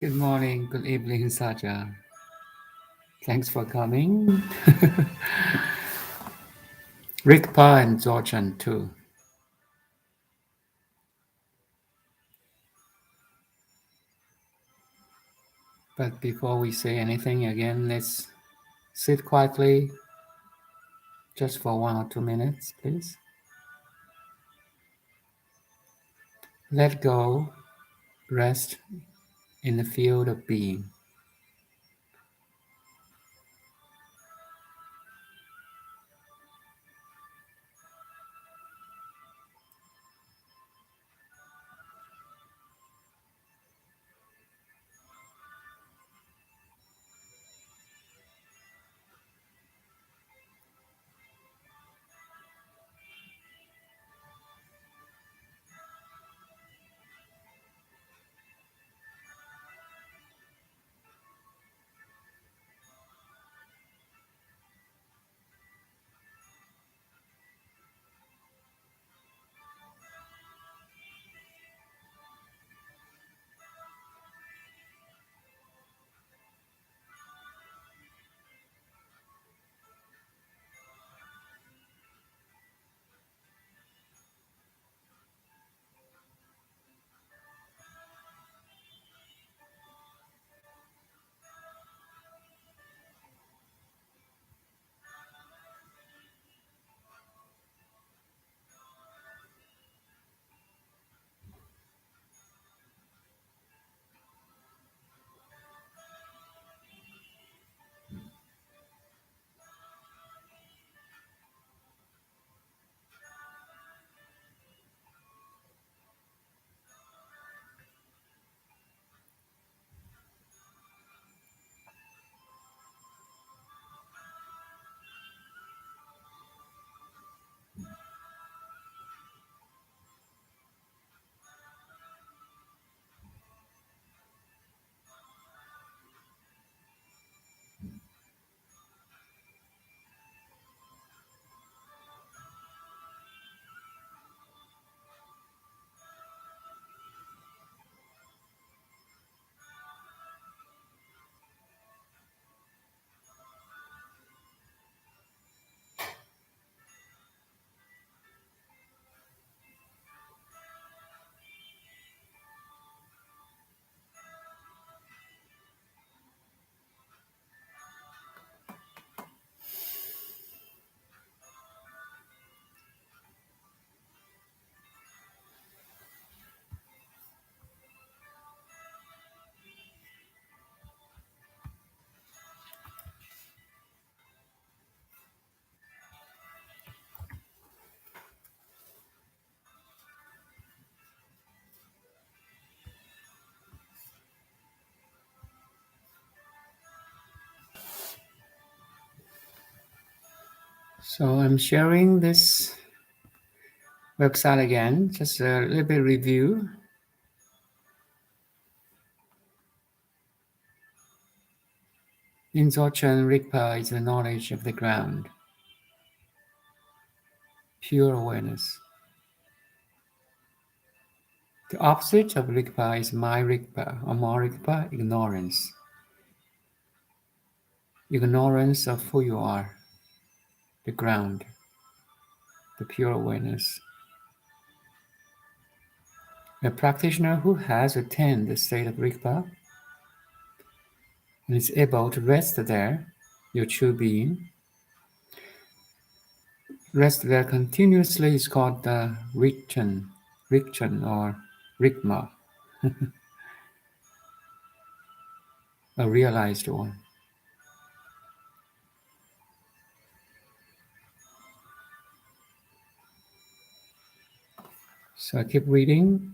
Good morning, good evening, Saja. Thanks for coming. Rigpa and Dzogchen too. But before we say anything again, let's sit quietly just for 1 or 2 minutes, please. Let go, rest in the field of being. So I'm sharing this website again, just a little bit review. In Dzogchen, Rigpa is the knowledge of the ground, pure awareness. The opposite of Rigpa is my Rigpa, or more Rigpa, ignorance. Ignorance of who you are, the ground, the pure awareness. A practitioner who has attained the state of Rigpa and is able to rest there, your true being, rest there continuously is called the Rigchen or Rigma, a realized one. So I keep reading.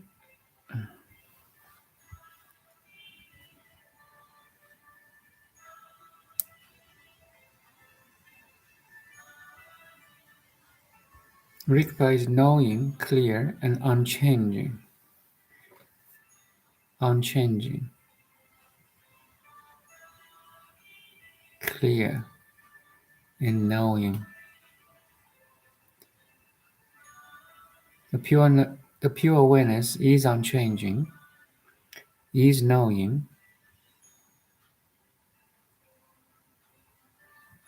Rigpa is knowing, clear, and unchanging. Unchanging. Clear and knowing. The pure awareness is unchanging, is knowing,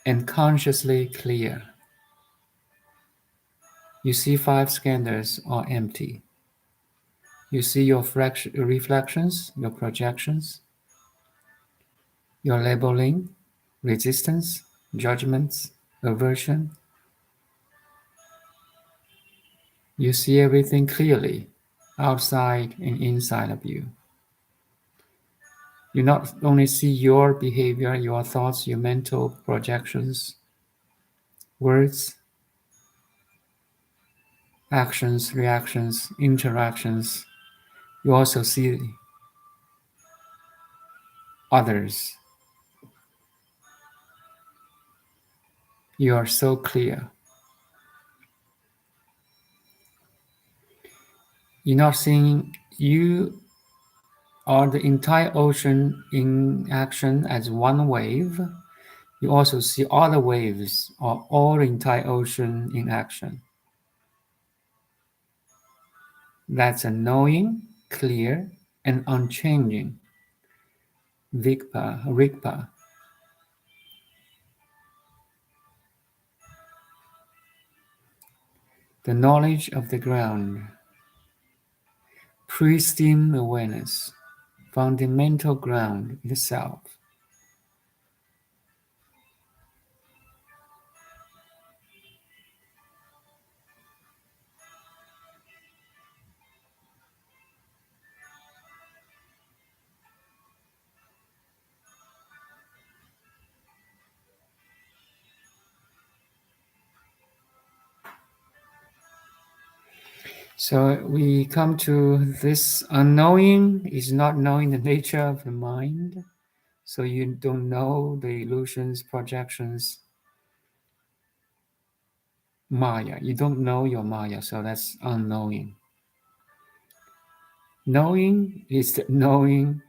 and consciously clear. You see 5 scanners are empty. You see your reflections, your projections, your labeling, resistance, judgments, aversion. You see everything clearly, outside and inside of you. You not only see your behavior, your thoughts, your mental projections, words, actions, reactions, interactions. You also see others. You are so clear. You're not seeing you are the entire ocean in action as one wave. You also see other waves or all the entire ocean in action. That's a knowing, clear, and unchanging Rigpa. The knowledge of the ground, pristine awareness, fundamental ground itself. So we come to this unknowing is not knowing the nature of the mind. So you don't know the illusions, projections, Maya. You don't know your Maya, so that's unknowing. Knowing is the knowing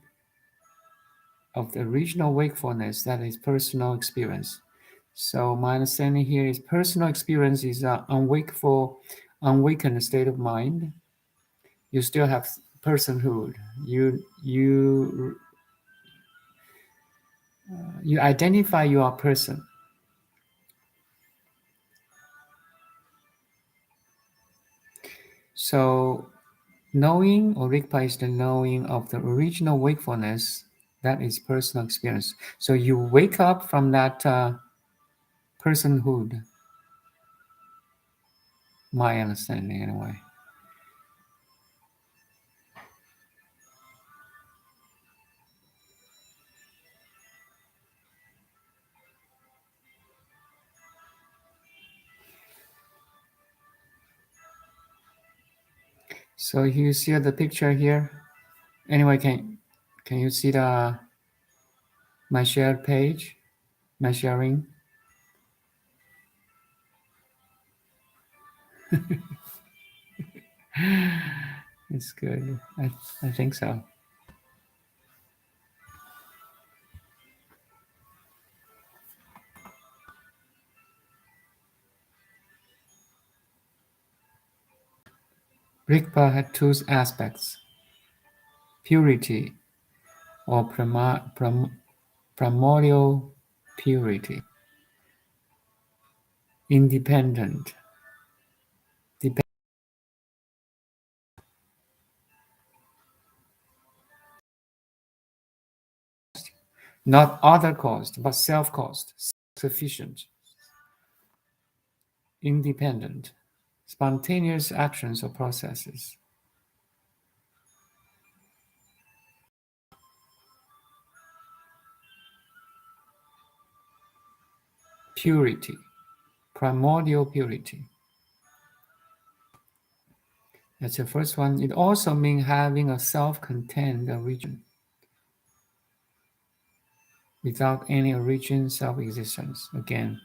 of the original wakefulness, that is personal experience. So my understanding here is personal experience is an awakened state of mind. You still have personhood. You identify you are a person. So knowing or Rigpa is the knowing of the original wakefulness. That is personal experience. So you wake up from that personhood. My understanding, anyway. So you see the picture here. Anyway, can you see the my shared page, my sharing? It's good. I think so. Rigpa had two aspects: purity or primordial purity, independent, not other caused, but self-caused, sufficient, independent, spontaneous actions or processes. Purity, primordial purity. That's the first one. It also means having a self-contained origin, without any origin, self-existence. Again,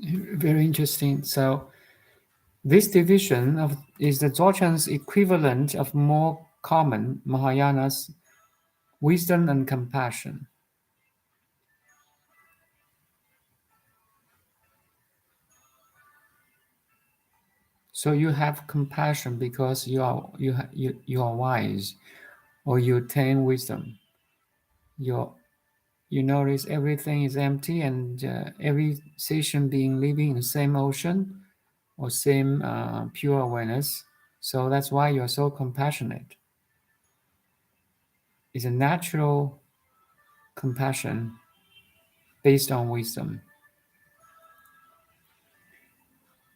Very interesting. So this division is the Dzogchen's equivalent of more common Mahayana's wisdom and compassion. So you have compassion because you are wise, or you attain wisdom. You notice everything is empty, and every station being living in the same ocean or same pure awareness. So that's why you are so compassionate. It's a natural compassion based on wisdom.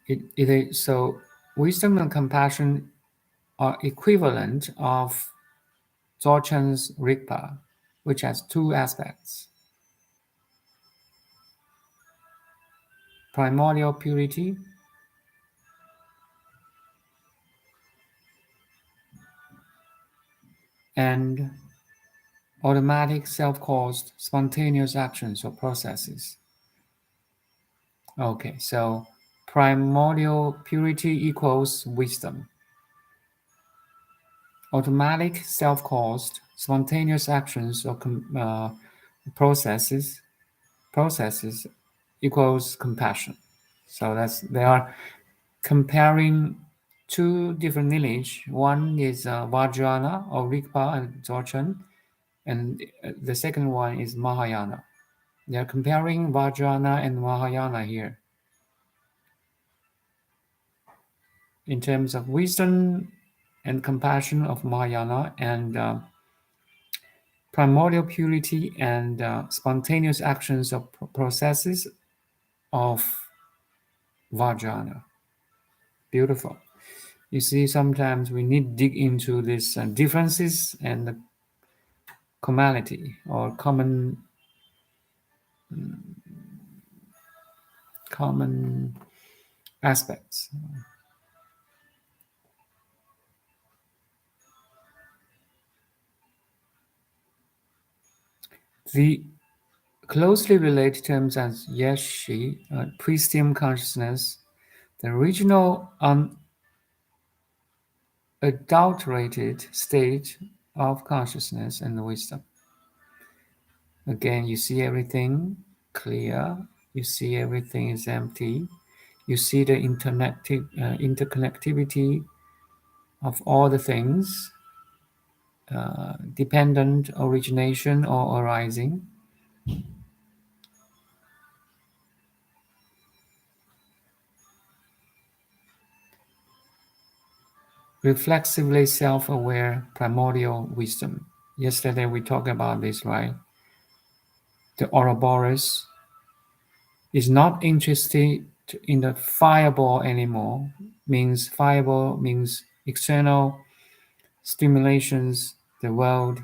It is, so wisdom and compassion are equivalent of Dzogchen's Rigpa, which has two aspects: primordial purity and automatic self-caused spontaneous actions or processes. Okay, so primordial purity equals wisdom. Automatic self-caused spontaneous actions or processes equals compassion. So they are comparing two different lineage. One is Vajrayana or Rigpa and Dzogchen, and the second one is Mahayana. They are comparing Vajrayana and Mahayana here in terms of wisdom and compassion of Mahayana, and primordial purity and spontaneous actions of processes of Vajrayana. Beautiful. You see, sometimes we need to dig into these differences and the commonality or common aspects. The closely related terms as yeshi, pristine consciousness, the original unadulterated state of consciousness and wisdom. Again, you see everything clear, you see everything is empty, you see the interconnectivity of all the things, dependent origination or arising. Reflexively self-aware primordial wisdom. Yesterday we talked about this, right? The Ouroboros is not interested in the fireball anymore. Fireball means external stimulations, the world,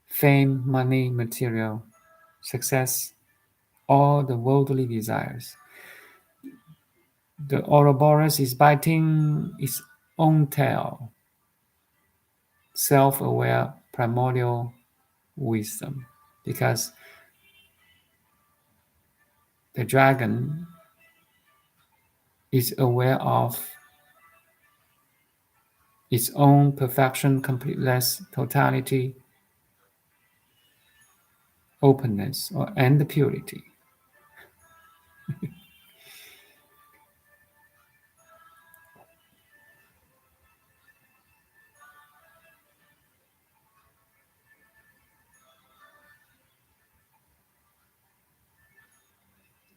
fame, money, material, success, all the worldly desires. The Ouroboros is biting its own tail, self-aware primordial wisdom, because the dragon is aware of its own perfection, completeness, totality, openness, and purity.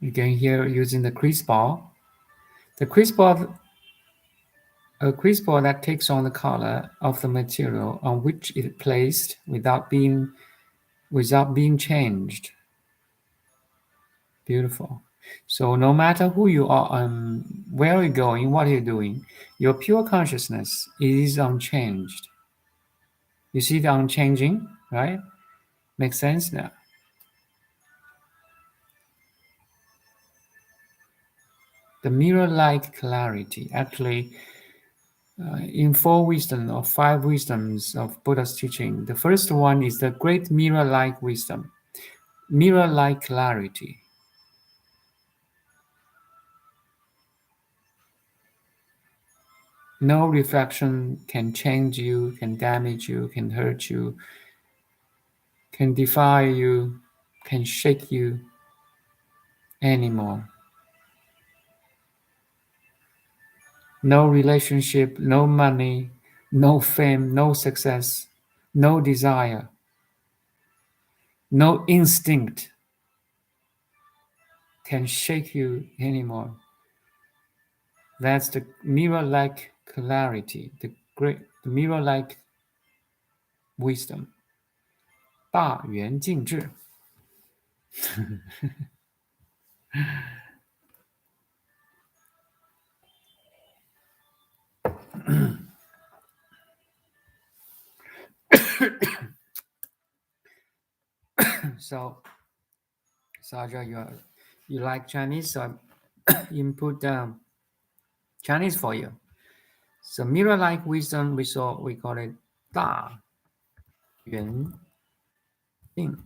Again, here using the crease ball. The crease ball, a crease ball that takes on the color of the material on which it is placed without being changed. Beautiful. So no matter who you are, where you're going, what you're doing, your pure consciousness is unchanged. You see the unchanging, right? Makes sense now. The mirror-like clarity, actually, in four wisdom or five wisdoms of Buddha's teaching, the first one is the great mirror-like wisdom, mirror-like clarity. No reflection can change you, can damage you, can hurt you, can defy you, can shake you anymore. No relationship, no money, no fame, no success, no desire, no instinct can shake you anymore. That's the mirror-like clarity, the mirror-like wisdom. 大圆镜智. So, Saja, you like Chinese, so I input Chinese for you. So mirror-like wisdom, we call it 大圆镜.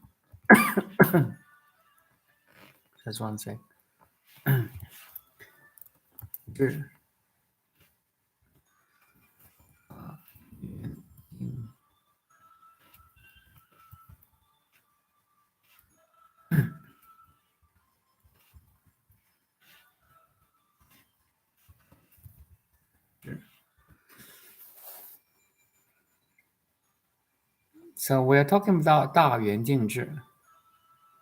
Just one sec. 智 So we're talking about 大圆镜智.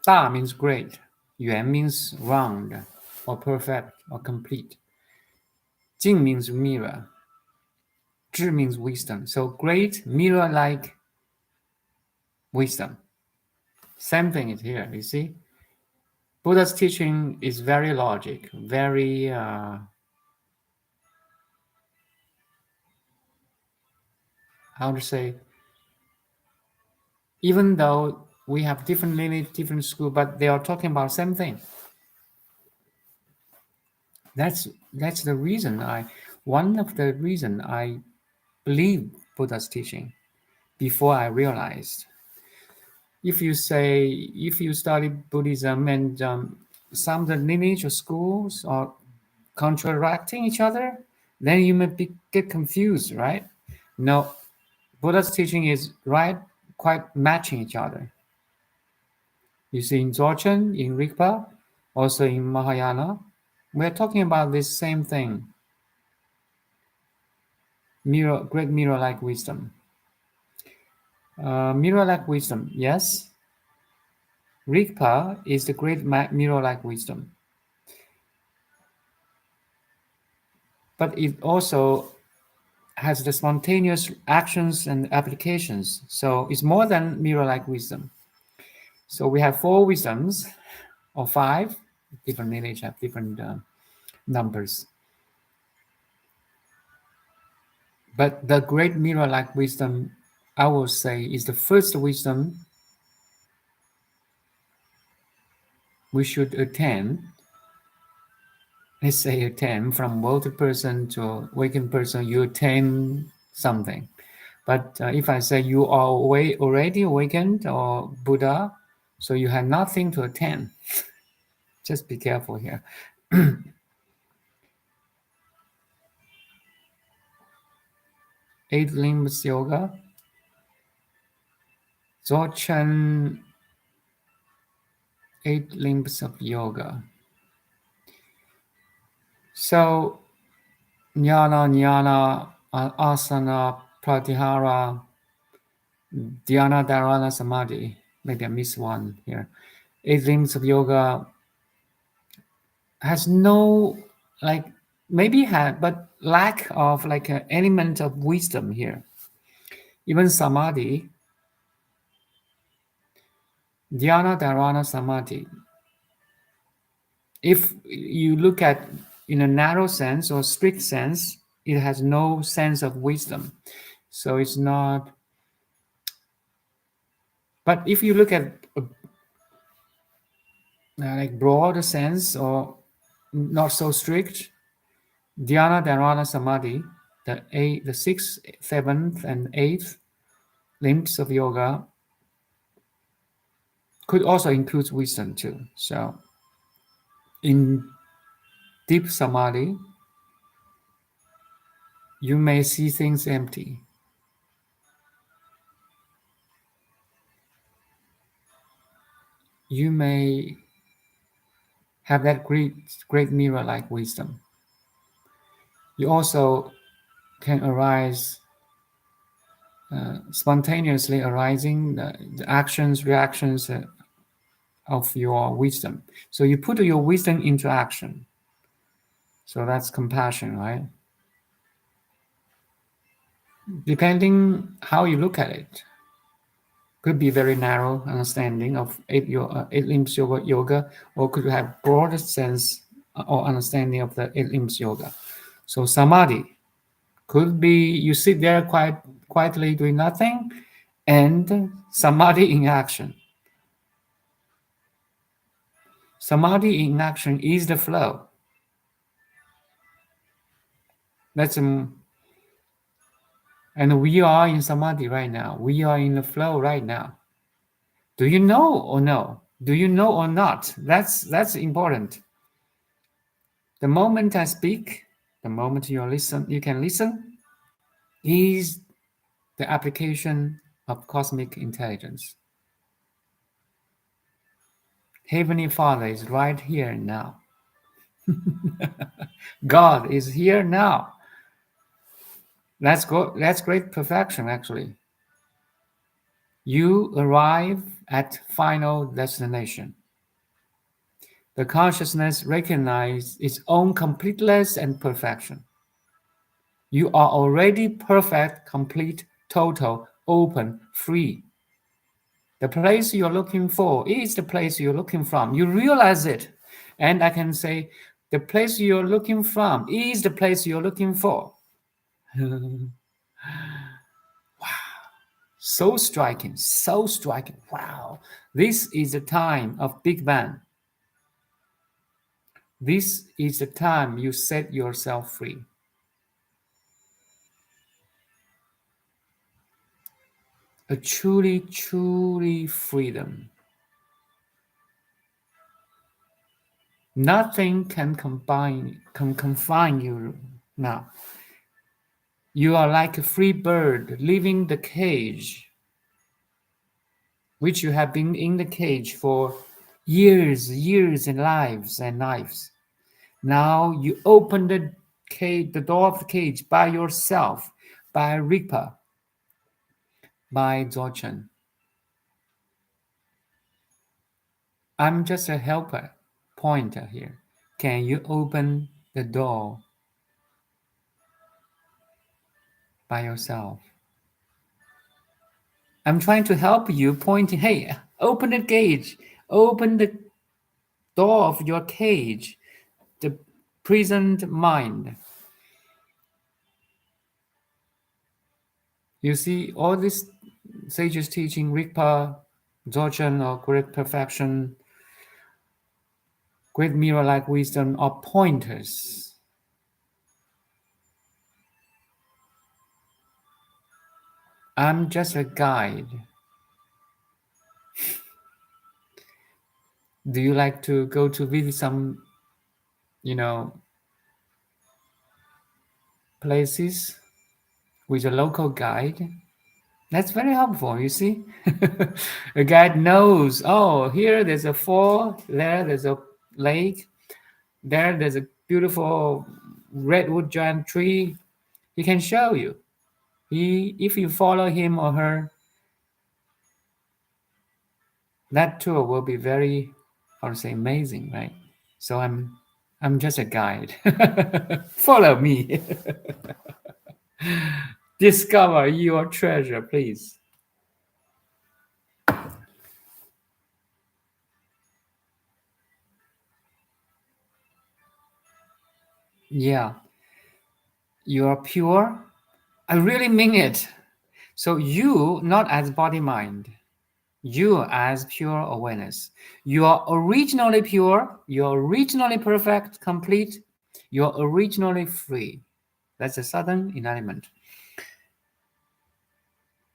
大 means great. 圆 means round or perfect or complete. 镜 means mirror. 智 means wisdom. So great mirror-like wisdom. Same thing is here, you see? Buddha's teaching is very logic, very how to say, even though we have different lineage, different school, but they are talking about same thing. That's the reason one of the reason I believe Buddha's teaching before I realized. If you study Buddhism and some of the lineage or schools are contradicting each other, then you may get confused, right? No, Buddha's teaching is right, quite matching each other. You see in Dzogchen, in Rigpa, also in Mahayana, we're talking about this same thing. Great mirror-like wisdom. Mirror-like wisdom, yes. Rigpa is the great mirror-like wisdom. But it also has the spontaneous actions and applications. So it's more than mirror-like wisdom. So we have 4 wisdoms, or 5. Different lineage have different numbers. But the great mirror-like wisdom, I will say, is the first wisdom we should attain. Let's say attain, from watered person to awakened person, you attain something. But if I say you are already awakened or Buddha, so you have nothing to attain. Just be careful here. 8 limbs yoga. Dzogchen, 8 limbs of yoga. So jnana, asana, pratyahara, dhyana, dharana, samadhi. Maybe I missed one here. 8 limbs of yoga has no, maybe had, but lack of an element of wisdom here. Even samadhi, dhyana, dharana, samadhi. If you look at in a narrow sense or strict sense, it has no sense of wisdom. So it's not. But if you look at broader sense or not so strict, dhyana, dharana, samadhi, the 6th, 7th, and 8th limbs of yoga could also include wisdom too. So in deep samadhi, You may see things empty. You may have that great mirror-like wisdom. You also can arise spontaneously arising the actions, reactions of your wisdom. So you put your wisdom into action. So that's compassion, right? Depending how you look at it, could be very narrow understanding of eight limbs yoga, or could have broader sense or understanding of the eight limbs yoga. So samadhi could be you sit there quietly doing nothing, and samadhi in action. Samadhi in action is the flow. That's and we are in samadhi right now. We are in the flow right now. Do you know or no? Do you know or not? That's important. The moment I speak, the moment you can listen, is the application of cosmic intelligence. Heavenly Father is right here now. God is here now. That's great perfection, actually. You arrive at final destination. The consciousness recognizes its own completeness and perfection. You are already perfect, complete, total, open, free. The place you're looking for is the place you're looking from. You realize it. And I can say, the place you're looking from is the place you're looking for. So striking, so striking. Wow. This is the time of Big Bang. This is the time you set yourself free. A truly, truly freedom. Nothing can confine you now. You are like a free bird leaving the cage, which you have been in the cage for years and lives and lives. Now you open the door of the cage by yourself, by Rigpa, by Dzogchen. I'm just a helper, pointer here. Can you open the door by yourself? I'm trying to help you, pointing, hey, open the cage, open the door of your cage, the prisoned mind. You see, all this sages teaching, Rigpa, Dzogchen, or great perfection, great mirror-like wisdom, are pointers. I'm just a guide. Do you like to go to visit some, places with a local guide? That's very helpful, you see. A guide knows, oh, here there's a fall, there's a lake, there's a beautiful redwood giant tree. He can show you. If you follow him or her, that tour will be very, I would say, amazing, right? So I'm just a guide. Follow me. Discover your treasure, please. Yeah, you are pure. I really mean it. So you, not as body mind, you as pure awareness. You are originally pure. You are originally perfect, complete. You are originally free. That's a sudden enlightenment.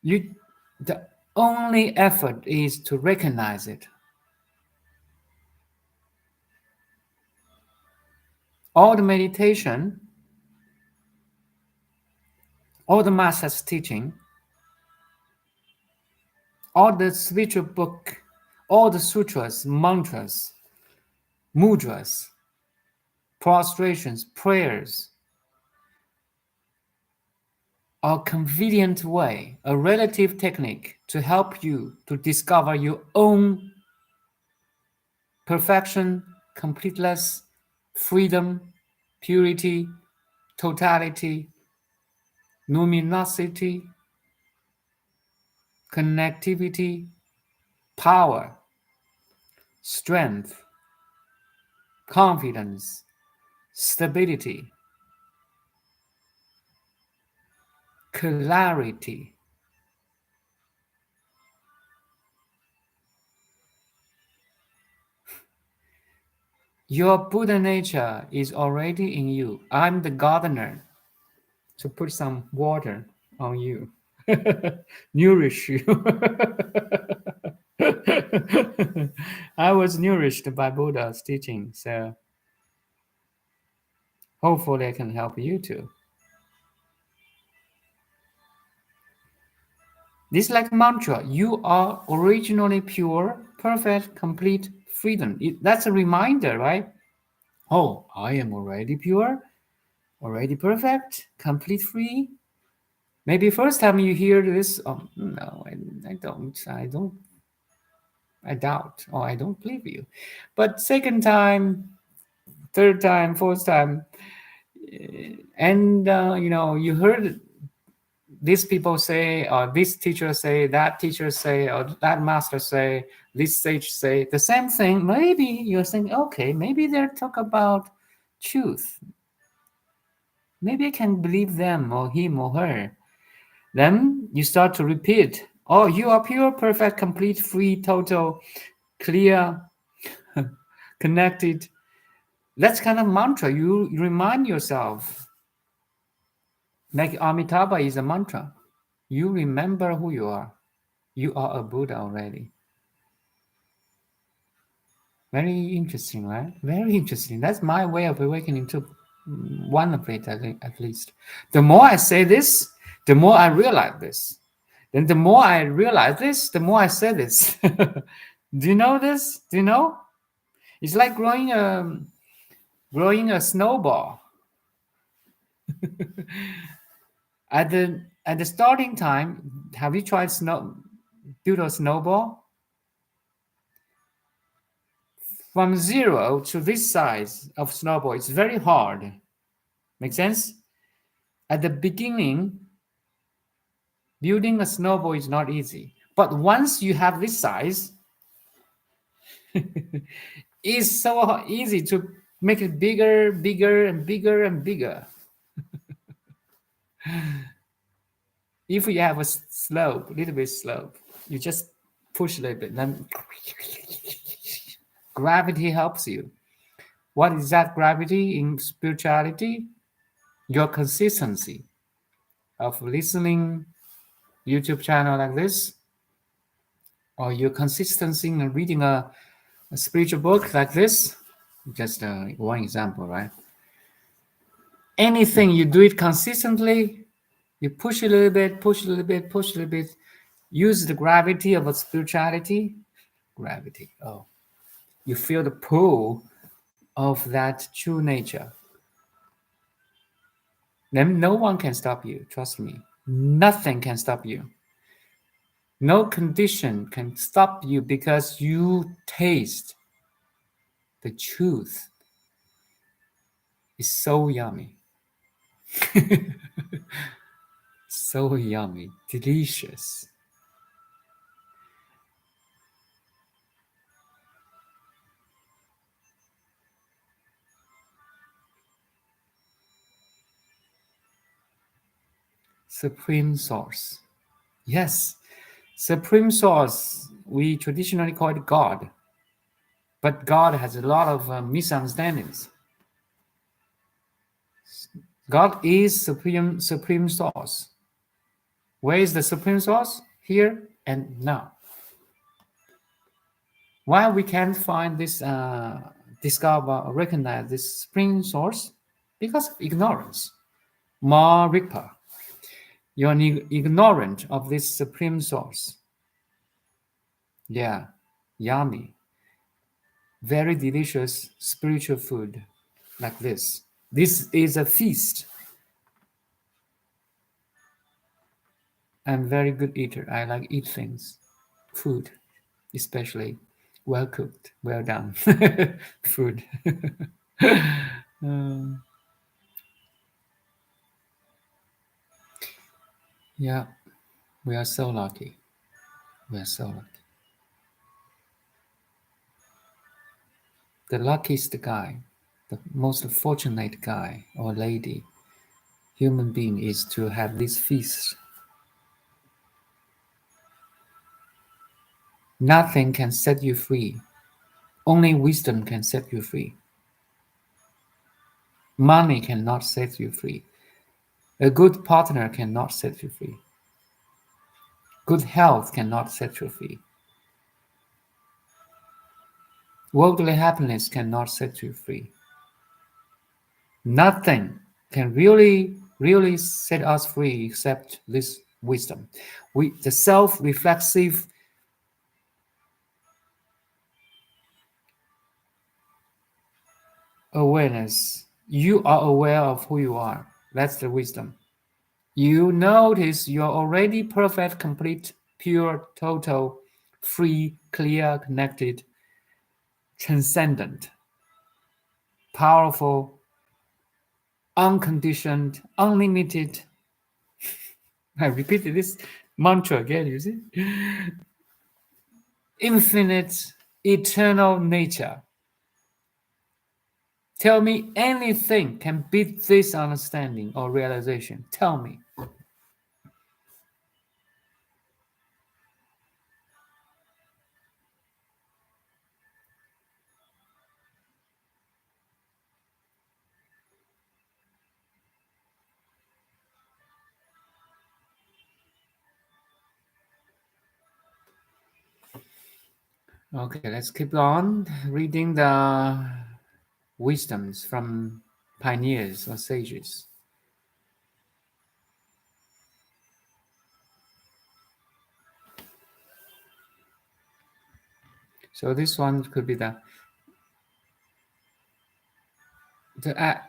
The only effort is to recognize it. All the meditation all the masters teaching, all the spiritual book, all the sutras, mantras, mudras, prostrations, prayers, are a convenient way, a relative technique to help you to discover your own perfection, completeness, freedom, purity, totality, luminosity, connectivity, power, strength, confidence, stability, clarity. Your Buddha nature is already in you. I'm the gardener to put some water on you, nourish you. I was nourished by Buddha's teaching, so hopefully I can help you too. This is like mantra. You are originally pure, perfect, complete freedom. That's a reminder, right? Oh, I am already pure, already perfect, complete free. Maybe first time you hear this, oh no, I don't, I doubt, or I don't believe you. But second time, third time, fourth time, and you heard these people say, or this teacher say, that teacher say, or that master say, this sage say the same thing. Maybe you're saying, okay, maybe they're talk about truth. Maybe I can believe them or him or her. Then you start to repeat, oh, you are pure, perfect, complete, free, total, clear, connected. That's kind of mantra. You remind yourself. Like Amitabha is a mantra. You remember who you are. You are a Buddha already. Very interesting, right? Very interesting. That's my way of awakening to one of it, I think, at least. The more I say this, the more I realize this. Then the more I realize this, the more I say this. Do you know this? Do you know? It's like growing a snowball. At the starting time, have you tried build a snowball? From 0 to this size of snowball, it's very hard. Make sense? At the beginning, building a snowball is not easy. But once you have this size, it's so easy to make it bigger, bigger, and bigger and bigger. If you have a slope, a little bit slope, you just push a little bit, then gravity helps you. What is that gravity in spirituality? Your consistency of listening YouTube channel like this, or your consistency in reading a spiritual book like this. Just one example, right? Anything you do it consistently, you push a little bit, push a little bit, push a little bit, use the gravity of a spirituality. Gravity. Oh, you feel the pull of that true nature. Then no one can stop you. Trust me. Nothing can stop you. No condition can stop you because you taste the truth. It's so yummy. So yummy, delicious. Supreme source. Yes, supreme source. We traditionally call it God. But God has a lot of misunderstandings. God is supreme source. Where is the supreme source? Here and now. Why we can't find this, discover or recognize this supreme source? Because of ignorance. Ma Rigpa. You're ignorant of this supreme source. Yeah, yummy. Very delicious spiritual food like this. This is a feast. I'm very good eater. I like eat things, food, especially well cooked, well done food. Um, yeah, we are so lucky. We are so lucky. The luckiest guy, the most fortunate guy or lady, human being is to have this feast. Nothing can set you free. Only wisdom can set you free. Money cannot set you free. A good partner cannot set you free. Good health cannot set you free. Worldly happiness cannot set you free. Nothing can really set us free except this wisdom. The self-reflexive awareness. You are aware of who you are. That's the wisdom. You notice you're already perfect, complete, pure, total, free, clear, connected, transcendent, powerful, unconditioned, unlimited. I repeated this mantra again, you see? Infinite, eternal nature. Tell me anything can beat this understanding or realization. Tell me. Okay, let's keep on reading the wisdoms from pioneers or sages. So this one could be the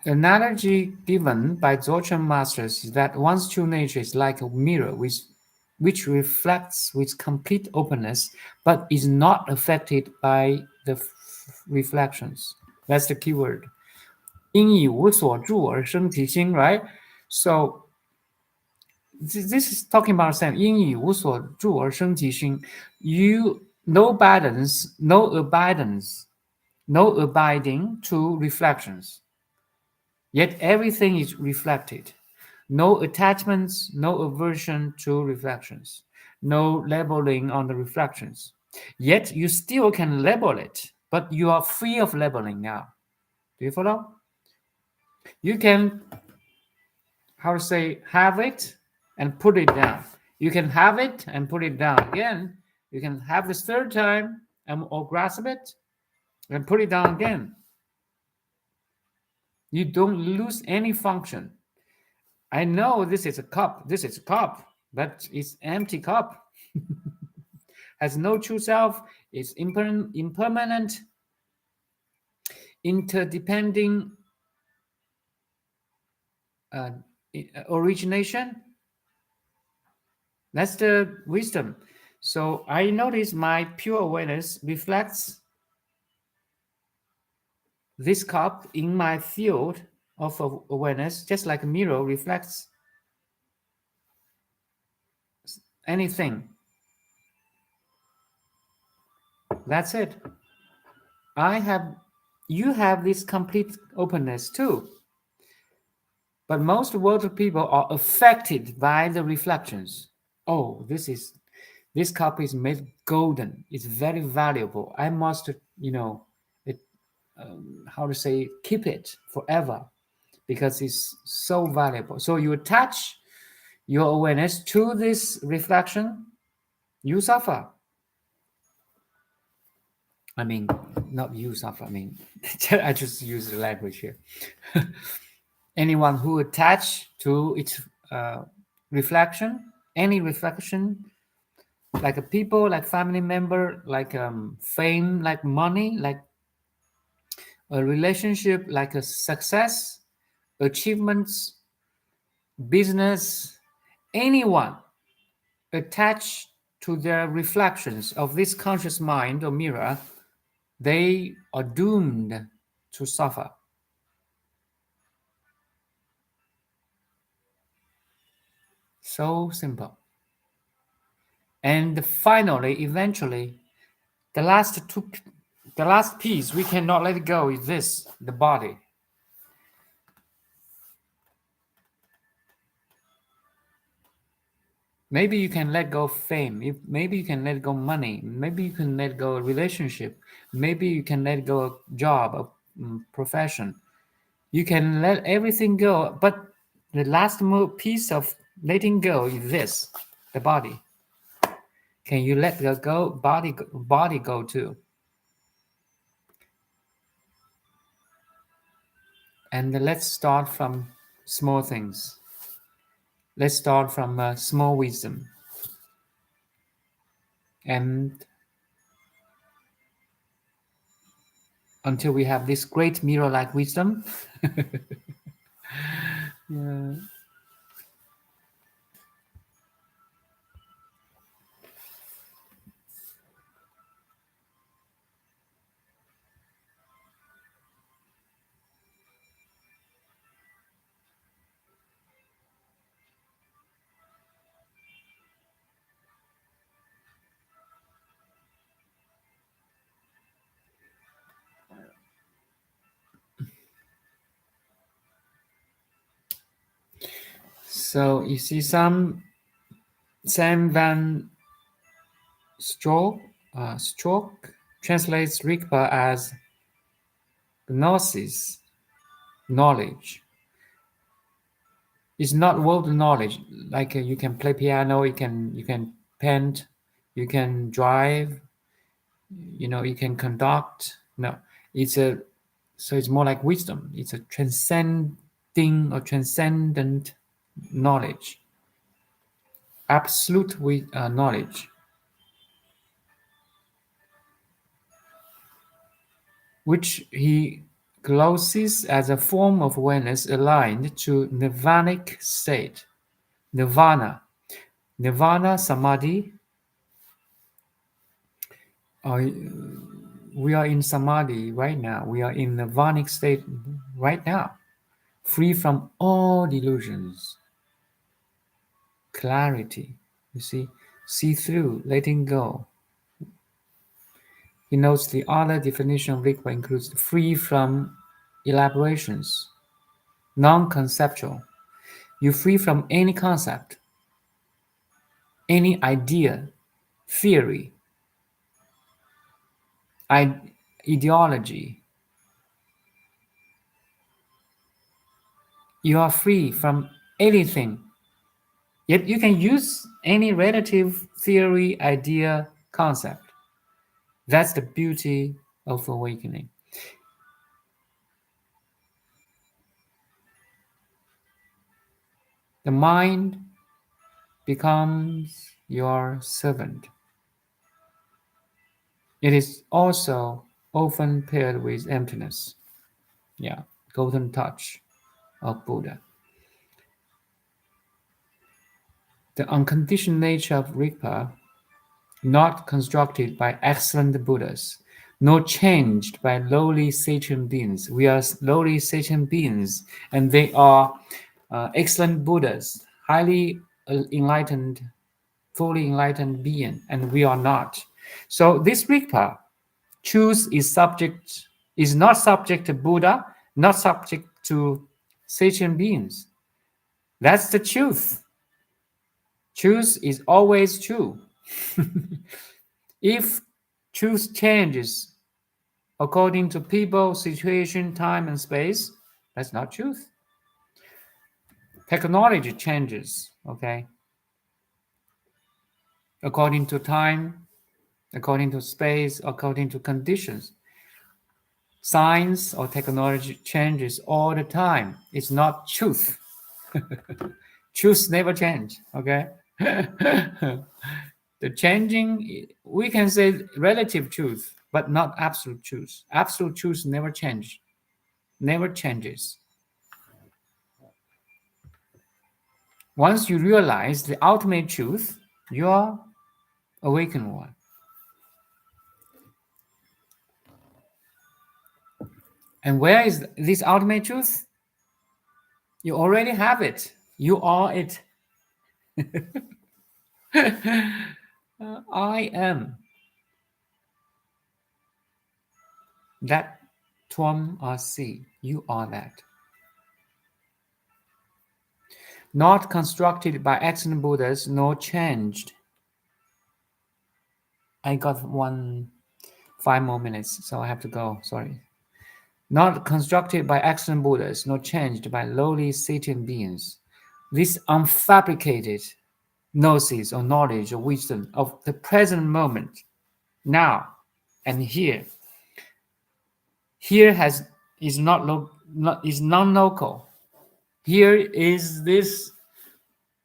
analogy given by Dzogchen masters is that one's true nature is like a mirror which reflects with complete openness but is not affected by the reflections. That's the key word. 因以无所住而生其心, right? So this is talking about saying 因以无所住而生其心. You no balance, no abidance, no abiding to reflections. Yet everything is reflected. No attachments, no aversion to reflections, no labeling on the reflections. Yet you still can label it, but you are free of labeling now. Do you follow? You can, how to say, have it and put it down. You can have it and put it down again. You can have this third time or grasp it and put it down again. You don't lose any function. I know this is a cup, but it's empty cup. Has no true self, is impermanent, interdepending origination. That's the wisdom. So I notice my pure awareness reflects this cup in my field of awareness, just like a mirror reflects anything. That's it. You have this complete openness too. But most world people are affected by the reflections. Oh, this cup is made golden. It's very valuable. I must, how to say, keep it forever because it's so valuable. So you attach your awareness to this reflection, you suffer. I mean, not you suffer. I mean, I just use the language here. Anyone who attach to its reflection, any reflection, like a people, like family member, like fame, like money, like a relationship, like a success, achievements, business, anyone attached to their reflections of this conscious mind or mirror, they are doomed to suffer. So simple. And finally, eventually, the the last piece we cannot let go is this: the body. Maybe you can let go of fame. Maybe you can let go money. Maybe you can let go of relationship. Maybe you can let go of job, of profession. You can let everything go, but the last piece of letting go is this: the body. Can you let go? Body go too. And let's start from small things. Let's start from small wisdom. And until we have this great mirror-like wisdom, yeah. So you see, Sam Van Stroke translates Rigpa as gnosis, knowledge. It's not world knowledge. Like you can play piano, you can paint, you can drive, you can conduct. No, it's a so it's more like wisdom. It's a transcending or transcendent knowledge, absolute knowledge, which he glosses as a form of awareness aligned to nirvanic state, nirvana samadhi. We are in samadhi right now. We are in nirvanic state right now, free from all delusions, clarity. You see through, letting go. He notes the other definition of Rigpa includes free from elaborations, non-conceptual. You're free from any concept, any idea, theory, ideology. You are free from anything. Yet you can use any relative theory, idea, concept. That's the beauty of awakening. The mind becomes your servant. It is also often paired with emptiness. Yeah, golden touch of Buddha. The unconditioned nature of Rigpa, not constructed by excellent Buddhas, nor changed by lowly sentient beings. We are lowly sentient beings, and they are excellent Buddhas, highly enlightened, fully enlightened being, and we are not. So this Rigpa, truth is not subject to Buddha, not subject to sentient beings. That's the truth. Truth is always true. If truth changes according to people, situation, time, and space, that's not truth. Technology changes, okay? According to time, according to space, according to conditions. Science or technology changes all the time. It's not truth. Truth never change. Okay. The changing, we can say relative truth, but not absolute truth. Absolute truth never change, never changes. Once you realize the ultimate truth, you are awakened one. And where is this ultimate truth? You already have it. You are it. I am. That Tuam Asi. You are that. Not constructed by excellent Buddhas, nor changed. I got 5 more minutes, so I have to go. Sorry. Not constructed by excellent Buddhas, nor changed by lowly sentient beings. This unfabricated gnosis or knowledge or wisdom of the present moment, now and here. Here is is non-local. Here is this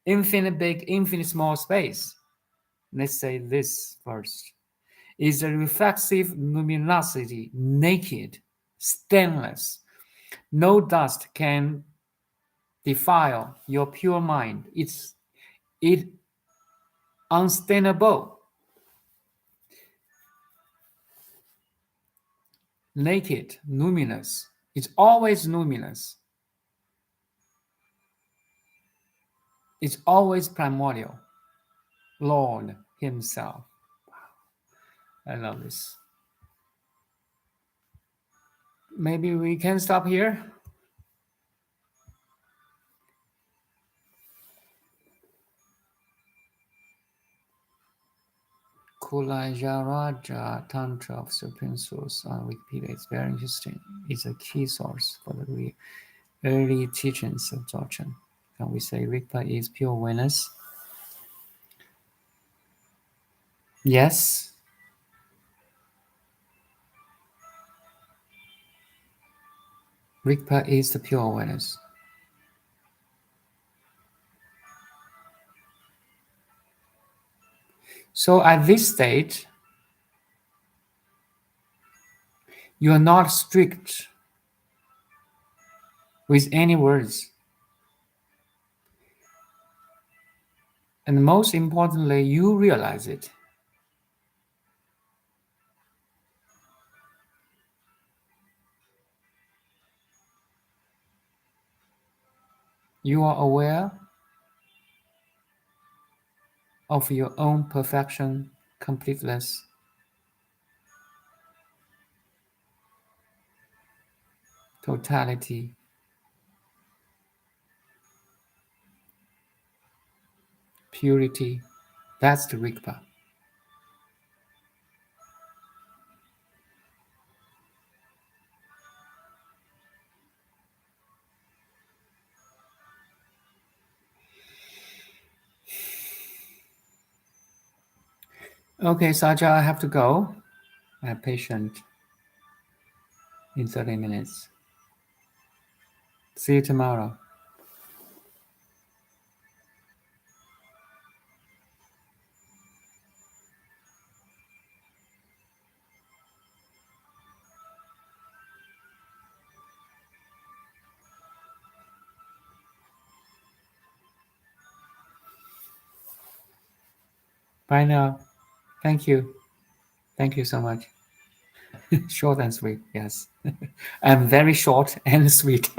infinite big, infinite small space. Let's say this first. Is a reflexive luminosity, naked, stainless. No dust can defile your pure mind. It unstainable. Naked, luminous. It's always luminous. It's always primordial. Lord Himself. I love this. Maybe we can stop here. Kulajaraja Tantra of Supreme Source on Wikipedia. It's very interesting. It's a key source for the early teachings of Dzogchen. Can we say Rigpa is pure awareness? Yes. Rigpa is the pure awareness. So at this stage, you are not strict with any words. And most importantly, you realize it. You are aware of your own perfection, completeness, totality, purity. That's the Rigpa. Okay, Saja, I have to go. I have patient in 30 minutes. See you tomorrow. Bye now. Thank you. Thank you so much. Short and sweet, yes. I'm very short and sweet.